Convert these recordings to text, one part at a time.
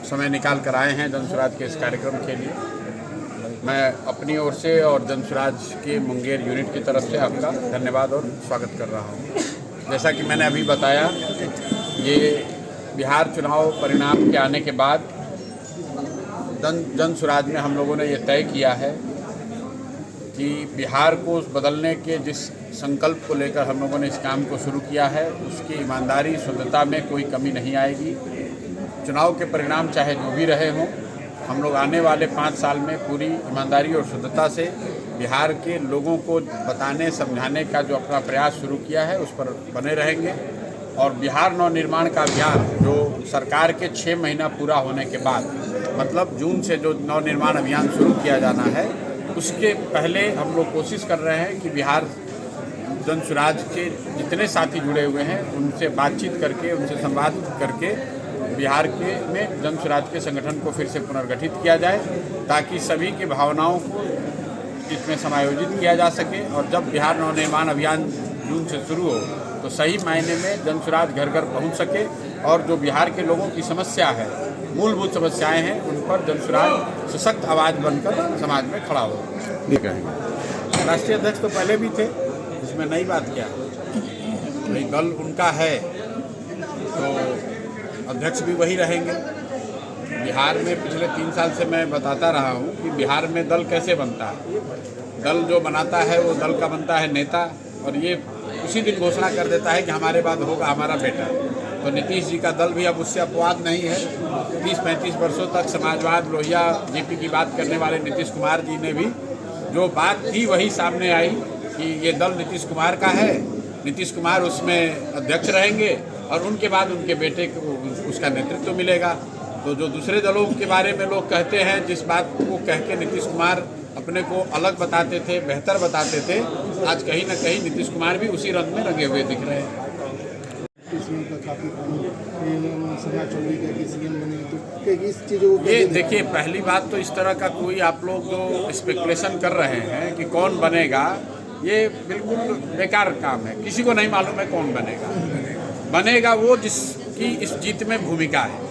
समय निकाल कर आए हैं जनसुराज के इस कार्यक्रम के लिए। मैं अपनी ओर से और जनसुराज के मुंगेर यूनिट की तरफ से आपका धन्यवाद और स्वागत कर रहा हूँ। जैसा कि मैंने अभी बताया, ये बिहार चुनाव परिणाम के आने के बाद जनसुराज में हम लोगों ने ये तय किया है कि बिहार को बदलने के जिस संकल्प को लेकर हम लोगों ने इस काम को शुरू किया है, उसकी ईमानदारी शुद्धता में कोई कमी नहीं आएगी। चुनाव के परिणाम चाहे जो भी रहे हों, हम लोग आने वाले 5 साल में पूरी ईमानदारी और शुद्धता से बिहार के लोगों को बताने समझाने का जो अपना प्रयास शुरू किया है उस पर बने रहेंगे। और बिहार नवनिर्माण का अभियान जो सरकार के 6 महीना पूरा होने के बाद, मतलब जून से जो नवनिर्माण अभियान शुरू किया जाना है, उसके पहले हम लोग कोशिश कर रहे हैं कि बिहार जनसुराज के जितने साथी जुड़े हुए हैं उनसे बातचीत करके, उनसे संवाद करके बिहार के में जनसुराज के संगठन को फिर से पुनर्गठित किया जाए, ताकि सभी की भावनाओं को इसमें समायोजित किया जा सके। और जब बिहार नवनिर्माण अभियान जून से शुरू हो तो सही मायने में जनसुराज घर घर पहुंच सके और जो बिहार के लोगों की समस्या है, मूलभूत समस्याएं हैं, उन पर जनसुराज सशक्त आवाज़ बनकर समाज में खड़ा हो। ठीक है। राष्ट्रीय अध्यक्ष तो पहले भी थे, इसमें नई बात क्या है? भाई दल उनका है तो अध्यक्ष भी वही रहेंगे। बिहार में पिछले 3 साल से मैं बताता रहा हूँ कि बिहार में दल कैसे बनता है। दल जो बनाता है वो दल का बनता है नेता, और ये उसी दिन घोषणा कर देता है कि हमारे बाद होगा हमारा बेटा। तो नीतीश जी का दल भी अब उससे अपवाद नहीं है। 30-35 वर्षों तक समाजवाद, लोहिया, जेपी की बात करने वाले नीतीश कुमार जी ने भी जो बात थी वही सामने आई कि ये दल नीतीश कुमार का है, नीतीश कुमार उसमें अध्यक्ष रहेंगे और उनके बाद उनके बेटे को उसका नेतृत्व मिलेगा। तो जो दूसरे दलों के बारे में लोग कहते हैं, जिस बात को कह के नीतीश कुमार अपने को अलग बताते थे, बेहतर बताते थे, आज कहीं ना कहीं नीतीश कुमार भी उसी रंग में रंगे हुए दिख रहे हैं। ये देखिए, पहली बात तो इस तरह का कोई आप लोग जो स्पेकुलेशन कर रहे हैं कि कौन बनेगा, ये बिल्कुल बेकार काम है। किसी को नहीं मालूम है कौन बनेगा। बनेगा वो जिसकी इस जीत में भूमिका है।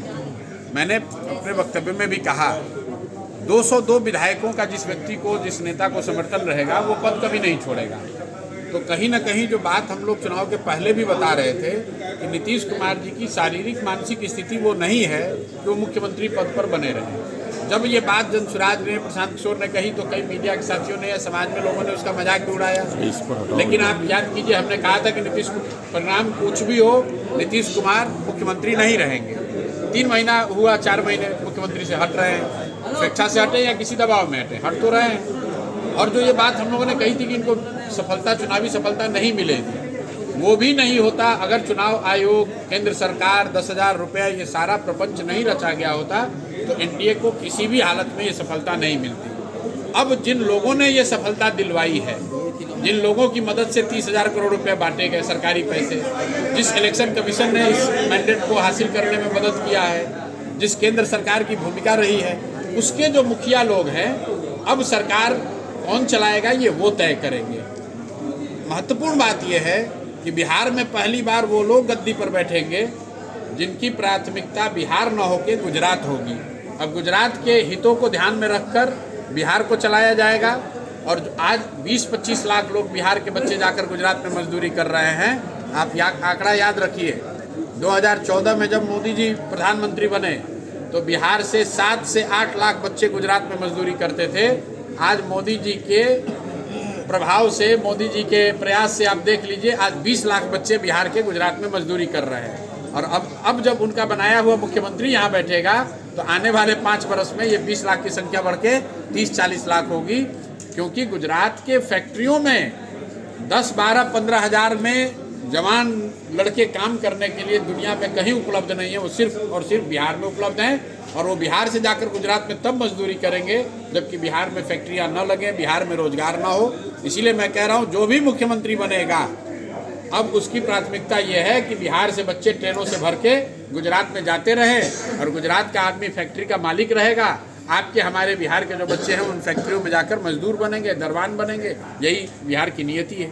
मैंने अपने वक्तव्य में भी कहा, 202 विधायकों का जिस व्यक्ति को, जिस नेता को समर्थन रहेगा, वो पद कभी नहीं छोड़ेगा। तो कहीं ना कहीं जो बात हम लोग चुनाव के पहले भी बता रहे थे कि नीतीश कुमार जी की शारीरिक मानसिक स्थिति वो नहीं है कि वो मुख्यमंत्री पद पर बने रहे। जब ये बात जनसुराज ने, प्रशांत किशोर ने कही तो कई मीडिया के साथियों ने या समाज में लोगों ने उसका मजाक भी उड़ाया। लेकिन आप याद कीजिए, हमने कहा था कि नीतीश परिणाम कुछ भी हो, नीतीश कुमार मुख्यमंत्री नहीं रहेंगे। 3 महीना हुआ, 4 महीने मुख्यमंत्री से हट रहे हैं। स्वेच्छा से हटे या किसी दबाव में हटे, हट तो रहे हैं। और जो ये बात हम लोगों ने कही थी कि इनको सफलता, चुनावी सफलता नहीं मिलेगी, वो भी नहीं होता अगर चुनाव आयोग, केंद्र सरकार, 10,000 रुपये, ये सारा प्रपंच नहीं रचा गया होता तो एनडीए को किसी भी हालत में ये सफलता नहीं मिलती। अब जिन लोगों ने ये सफलता दिलवाई है, जिन लोगों की मदद से 30,000 करोड़ रुपए बांटे गए सरकारी पैसे, जिस इलेक्शन कमीशन ने इस मैंडेट को हासिल करने में मदद किया है, जिस केंद्र सरकार की भूमिका रही है, उसके जो मुखिया लोग हैं, अब सरकार कौन चलाएगा ये वो तय करेंगे। महत्वपूर्ण बात यह है कि बिहार में पहली बार वो लोग गद्दी पर बैठेंगे जिनकी प्राथमिकता बिहार न होकर गुजरात होगी। अब गुजरात के हितों को ध्यान में रखकर बिहार को चलाया जाएगा। और आज 20-25 लाख लोग, बिहार के बच्चे जाकर गुजरात में मजदूरी कर रहे हैं। आप आंकड़ा याद रखिए, 2014 में जब मोदी जी प्रधानमंत्री बने तो बिहार से 7 से 8 लाख बच्चे गुजरात में मजदूरी करते थे। आज मोदी जी के प्रभाव से, मोदी जी के प्रयास से आप देख लीजिए, आज 20 लाख बच्चे बिहार के गुजरात में मजदूरी कर रहे हैं। और अब जब उनका बनाया हुआ मुख्यमंत्री यहाँ बैठेगा तो आने वाले 5 वर्ष में ये 20 लाख की संख्या बढ़ के 30-40 लाख होगी। क्योंकि गुजरात के फैक्ट्रियों में 10, 12, 15 हज़ार में जवान लड़के काम करने के लिए दुनिया में कहीं उपलब्ध नहीं है। वो सिर्फ और सिर्फ बिहार में उपलब्ध हैं। और वो बिहार से जाकर गुजरात में तब मजदूरी करेंगे जबकि बिहार में फैक्ट्रियां न लगें, बिहार में रोजगार ना हो। इसीलिए मैं कह रहा हूँ, जो भी मुख्यमंत्री बनेगा अब उसकी प्राथमिकता ये है कि बिहार से बच्चे ट्रेनों से भर के गुजरात में जाते रहे और गुजरात का आदमी फैक्ट्री का मालिक रहेगा। आपके, हमारे बिहार के जो बच्चे हैं उन फैक्ट्रियों में जाकर मजदूर बनेंगे, दरबान बनेंगे। यही बिहार की नियति है।